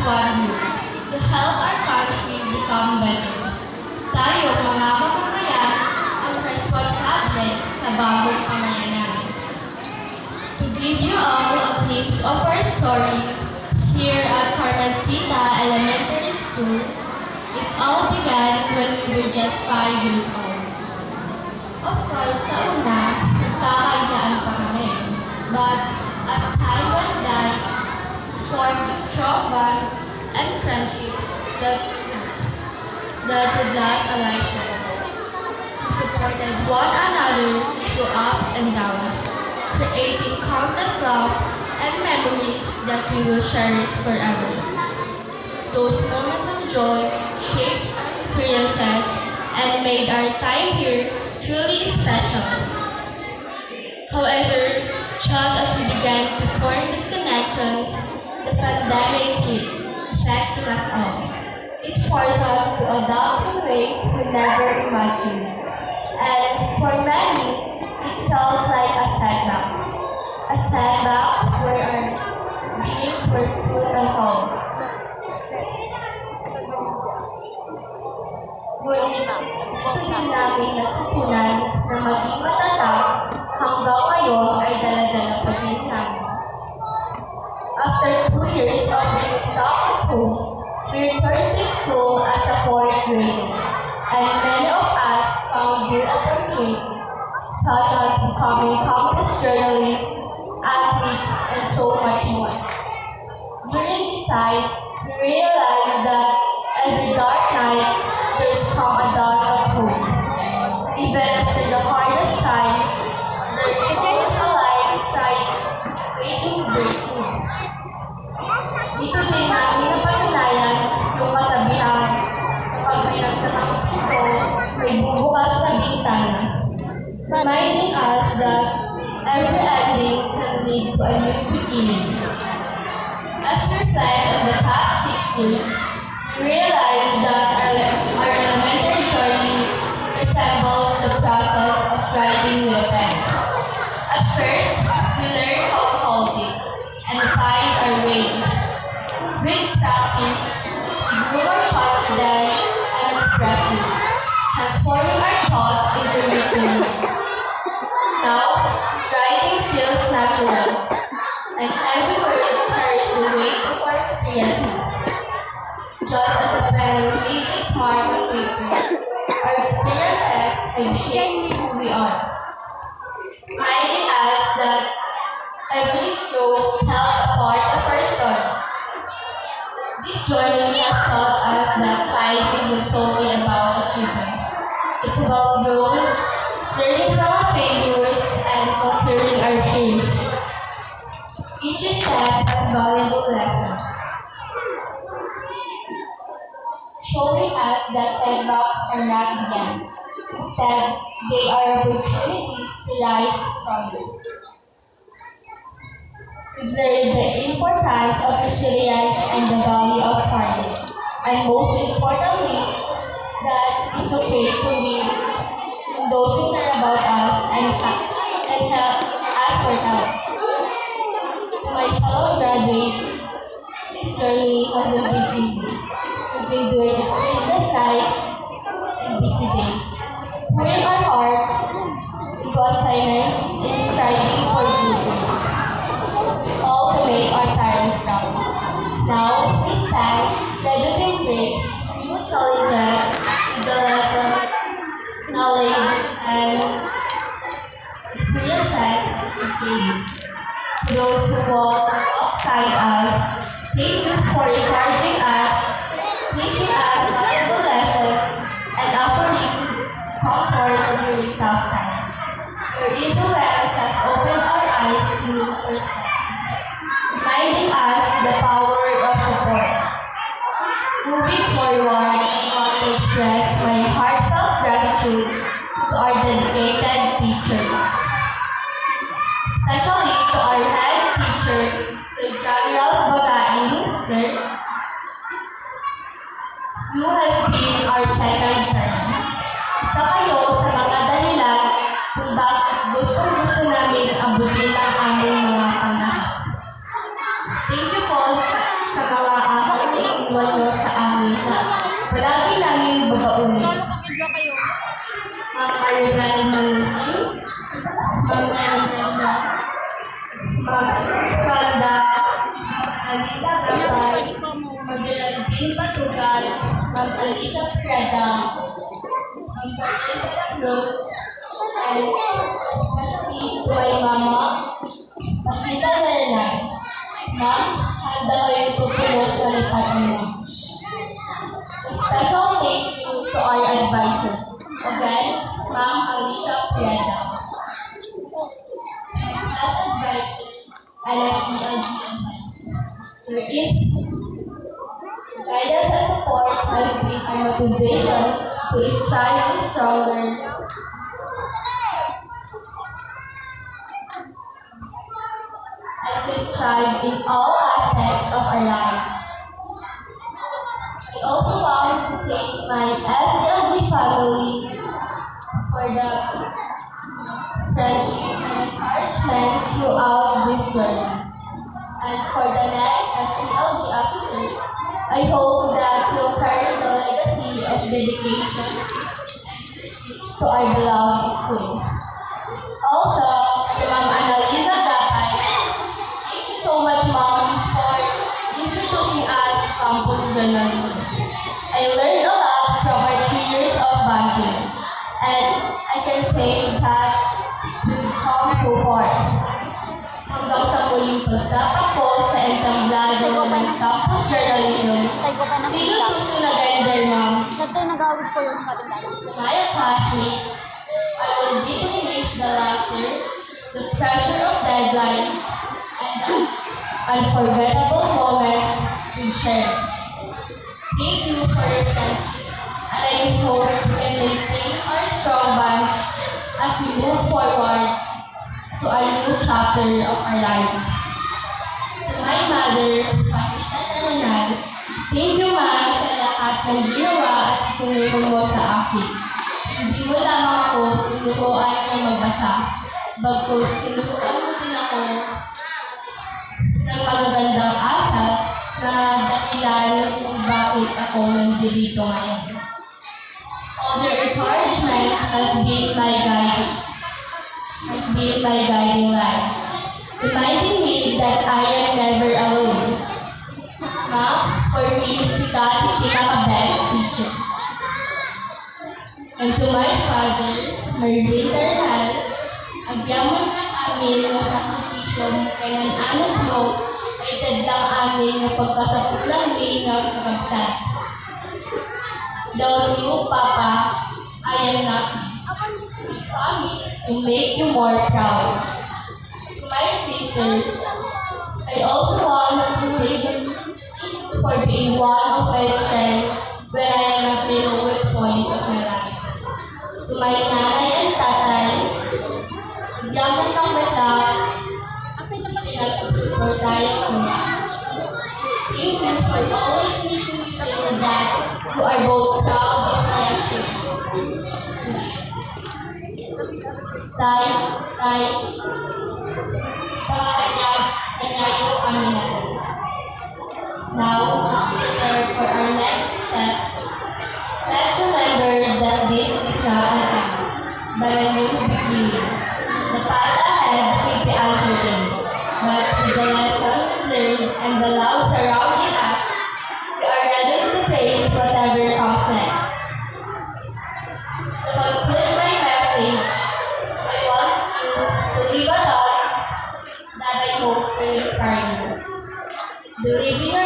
one group to help our country become better. Tayo, mga mamamayan, ang responsable sa bagong pamayanan. To give you all a glimpse of our story, here at Carmencita Elementary School, it all began when we were just 5 years old. Of course, sa una, nagkakayaan pa kami. But as time went by, we formed strong bonds and friendships that would last a lifetime. We supported one another through ups and downs, creating countless love and memories that we will cherish forever. Those moments of joy shaped our experiences and made our time here truly special. However, just as we began to form these connections, the pandemic hit, affecting us all. It forced us to adapt in ways we never imagined. And for many, it felt like a setback. A setback where our dreams were put on hold. Ngunit, ito din namin natutunan na maging matatag hanggang ngayon ay dala-dala pa din namin. After 2 years of being stuck at home, we returned to school as a 4th grader, and many of us found new opportunities, such as becoming campus journalists, athletes, and so much more. During this time, we realized that every dark night, there's come a dawn of hope. Even after the hardest time, there is always a light trying, waiting to break through. Dito din namin napatunayan yung kasabihan na pag may nagsakang pinto, may bubukas na bintana, reminding us that every ending can lead to a new beginning. As we reflect on the past 6 years, we realize that our elementary journey resembles the process of writing with a pen. At first, we learn how to hold it and find our way. With practice, we grew more confident and expressive, transforming our thoughts into written words. Now, writing feels natural, and every word carries the weight of our experiences. Just as a pen leaves its mark on paper, our experiences have shaped who we are, reminding us that every stroke tells a part of our story. This journey has taught us that life isn't solely about achievements. It's about growing, learning from our failures, and conquering our fears. Each step has valuable lessons, showing us that setbacks are not the end. Instead, they are opportunities to rise stronger. We've learned the importance of resilience and the value of farming, and most importantly, that it's okay to live in those who care about us and help us for help. To my fellow graduates, this journey hasn't been easy. We've endured sleepless nights and busy days, pouring our hearts into assignments and striving for good grades, all to make our parents proud. Now, we stand ready to embrace new challenges with the lesson, knowledge, and experiences we gain. To those who walk alongside us, thank you for encouraging us, teaching us valuable lessons, and offering comfort during tough times. Your influence has opened our eyes to new perspectives, reminding us the power of support. Moving forward, I want to express my heartfelt gratitude to our dedicated teachers, especially to our head teacher, Sir General Bagain, Sir. You have been our second parents. Isa kayo sa mga dahilan kung bakit gusto namin abutin ang aming mga panahon. Thank you Ma'am Arizal Manusin, Ma'am Elena, Ma'am Franda, Alisa Gapay, Ma'am Geraldine Batugal, Ma'am Alicia Prada, Ma'am Fernanda Cruz, and especially to my mama, Pasita Lernan. Ma'am, handa kayo pupulos sa lipat niyo. A special thank you to our advisor. Again, Ma'am Alicia Prada. As advisor, LSELG advisor. Your guidance and support have been our motivation to strive stronger and to strive in all aspects of our lives. I also want to thank my SLG family for the friendship and encouragement throughout this journey. And for the next SLG officers, I hope that you'll carry the legacy of dedication and service to our beloved school. Also, to Ma'am Annalisa Gapay, thank you so much, Ma'am, for introducing us to campus journalism. I learned a lot from our 3 years of bonding, and I can say that we've come so far. Hanggang sa muling pagdapat ko sa entablado ng campus journalism, sino tuso na gender, Ma'am? My classmates, I will deeply miss the laughter, the pressure of deadlines, and the unforgettable moments we shared. Thank you for your friendship, and I hope we can maintain our strong bonds as we move forward to a new chapter of our lives. To my mother, Pasita Taranal, thank you, Ma'am, sa lahat ng ginawa at itinuro mo sa akin. Hindi mo lamang ako tinuruan ng magbasa, bagkus tinuruan mo din ako ng magagandang asal na dahilan kung bakit ako nandito ngayon. All your encouragement has been my guiding light, reminding me that I am never alone. Ma'am, for me, si God yung pinaka-best teacher. And to my father, Mervin Taranal, agyaman ng amin na sakripisyon kay ng anos mo ay tadlang amin na pagkasapulang may ng kakabsat. Though you, Papa, I am not. I promise to make you more proud. To my sister, I also want to thank you for being one of my strength when I am at the lowest point of my life. To my nanay and tatay, yaman kang bata, pinagsusuportayan ko na. Thank you for always making me feel that you are both proud of my achievements. Tay, pangayo kami na. Now, as we prepare for our next steps, let's remember that this is not an end, but a new beginning. The path ahead may be uncertain, but with the lessons learned and the love surrounding us, we are ready to face whatever comes next. To conclude my message, I want you to leave a thought that I hope will inspire you. Believe in